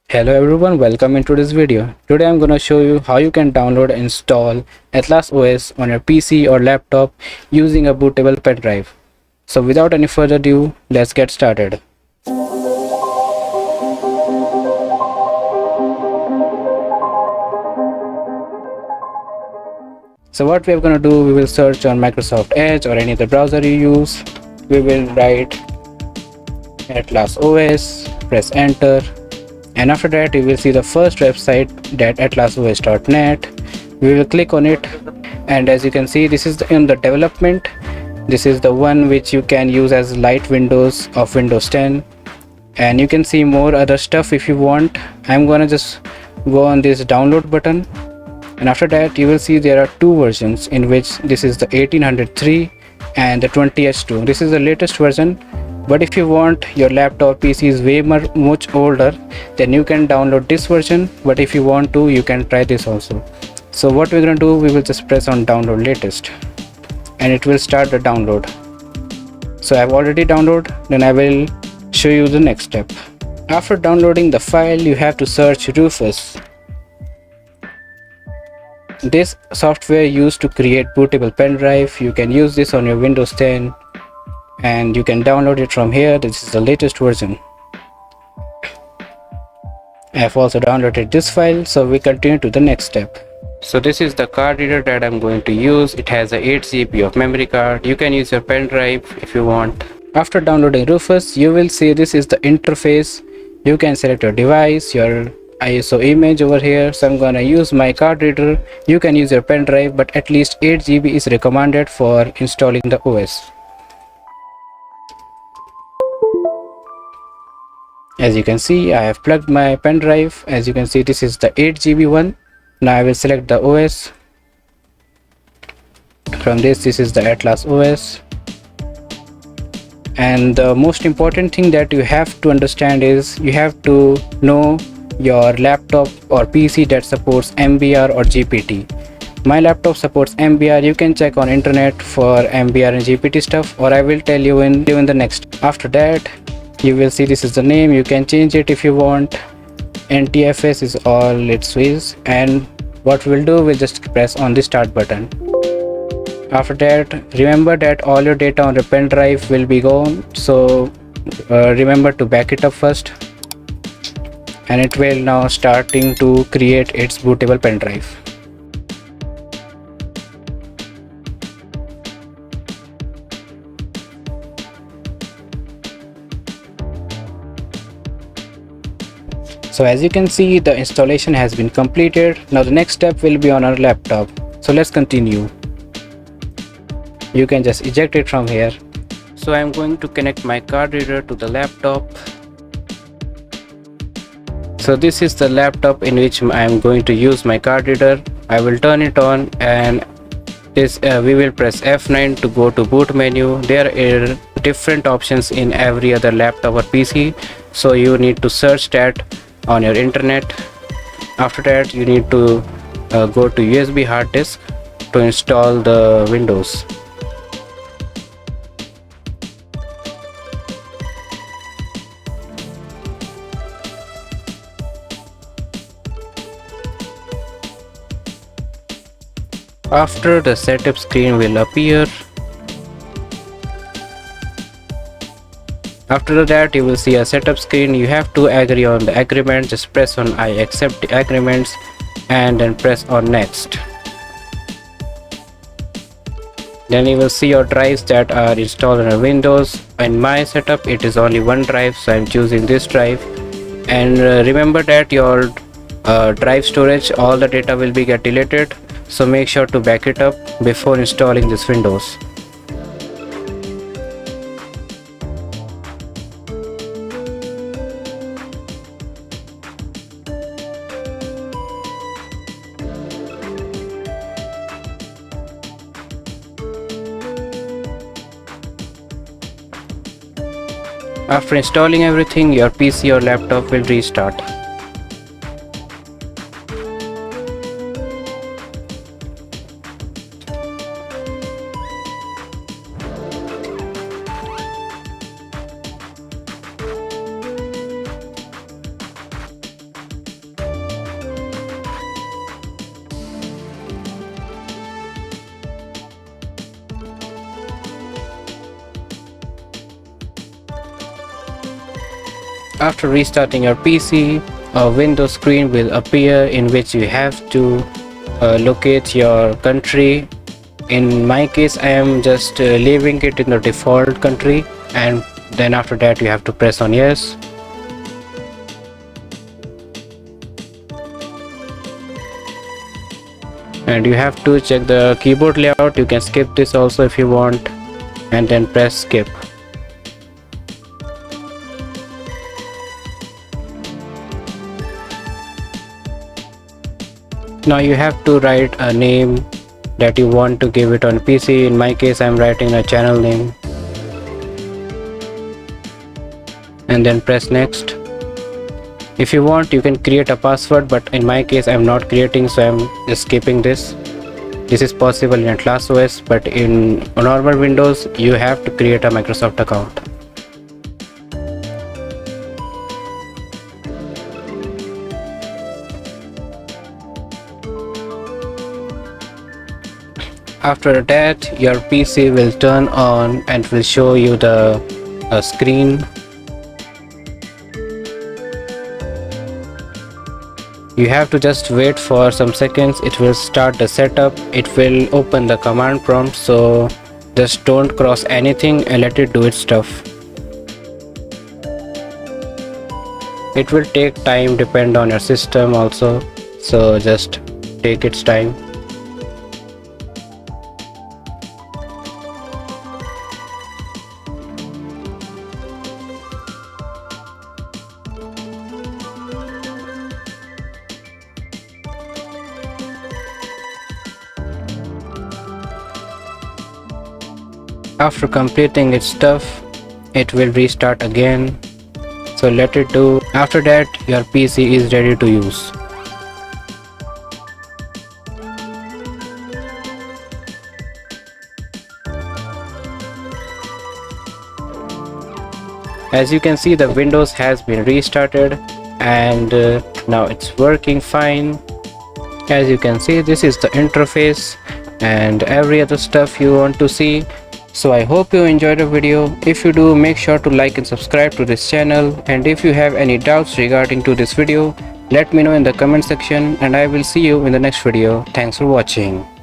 Hello everyone, welcome into this video. Today I'm gonna show you how you can download and install Atlas OS on your PC or laptop using a bootable pen drive. So without any further ado, let's get started. So what we're gonna do, we will search on Microsoft Edge or any other browser you use. We will write Atlas OS, press enter, and after that you will see the first website, that atlasos.net. We will click on it, and as you can see, this is in the development. This is the one which you can use as light windows of Windows 10, and you can see more other stuff if you want. I'm gonna just go on this download button, and after that you will see there are two versions, in which this is the 1803 and the 20H2. This is the latest version, but if you want your laptop PC is way much older, then you can download this version, but if you want to, you can try this also. So what we're gonna do, we will just press on download latest and it will start the download. So I've already downloaded, then I will show you the next step. After downloading the file, you have to search Rufus. This software used to create bootable pen drive. You can use this on your Windows 10 and you can download it from here. This is the latest version. I have also downloaded this file, so we continue to the next step. So this is the card reader that I'm going to use. It has a 8 GB of memory card. You can use your pen drive if you want. After downloading Rufus, you will see this is the interface. You can select your device, your ISO image over here. So I'm gonna use my card reader. You can use your pen drive, but at least 8 GB is recommended for installing the OS. As you can see, I have plugged my pen drive. As you can see, this is the 8 GB one. Now I will select the OS. From this is the Atlas OS. And the most important thing that you have to understand is you have to know your laptop or PC that supports MBR or GPT. My laptop supports MBR. You can check on internet for MBR and GPT stuff, or I will tell you in the next. After that, you will see this is the name. You can change it if you want. NTFS is all it is, and what we'll do, we'll just press on the start button. After that, remember that all your data on the pen drive will be gone, so remember to back it up first, and it will now starting to create its bootable pen drive. So as you can see, the installation has been completed. Now the next step will be on our laptop. So let's continue. You can just eject it from here. So I'm going to connect my card reader to the laptop. So this is the laptop in which I'm going to use my card reader. I will turn it on, and we will press F9 to go to boot menu. There are different options in every other laptop or PC, so you need to search that on your internet. After that, you need to go to USB hard disk to install the Windows. After, the setup screen will appear. After that, you will see a setup screen. You have to agree on the agreement. Just press on I accept the agreements and then press on next. Then you will see your drives that are installed on Windows. In my setup, it is only one drive, so I'm choosing this drive. And remember that your drive storage, all the data will be get deleted, so make sure to back it up before installing this Windows. After installing everything, your PC or laptop will restart. After restarting your PC, a window screen will appear in which you have to locate your country. In my case, I am just leaving it in the default country, and then after that you have to press on yes. And you have to check the keyboard layout. You can skip this also if you want, and then press skip. Now you have to write a name that you want to give it on PC. In my case, I'm writing a channel name, and then press next. If you want, you can create a password, but in my case I'm not creating, so I'm just skipping this. This is possible in Atleast OS, but in normal Windows you have to create a Microsoft account. After that, your PC will turn on and will show you the screen. You have to just wait for some seconds. It will start the setup. It will open the command prompt, so just don't cross anything and let it do its stuff. It will take time, depend on your system also, so just take its time. After completing its stuff, it will restart again, so let it do. After that, your PC is ready to use. As you can see, the Windows has been restarted, and now it's working fine. As you can see, this is the interface and every other stuff you want to see. So I hope you enjoyed the video. If you do, make sure to like and subscribe to this channel, and if you have any doubts regarding to this video, let me know in the comment section, and I will see you in the next video. Thanks for watching.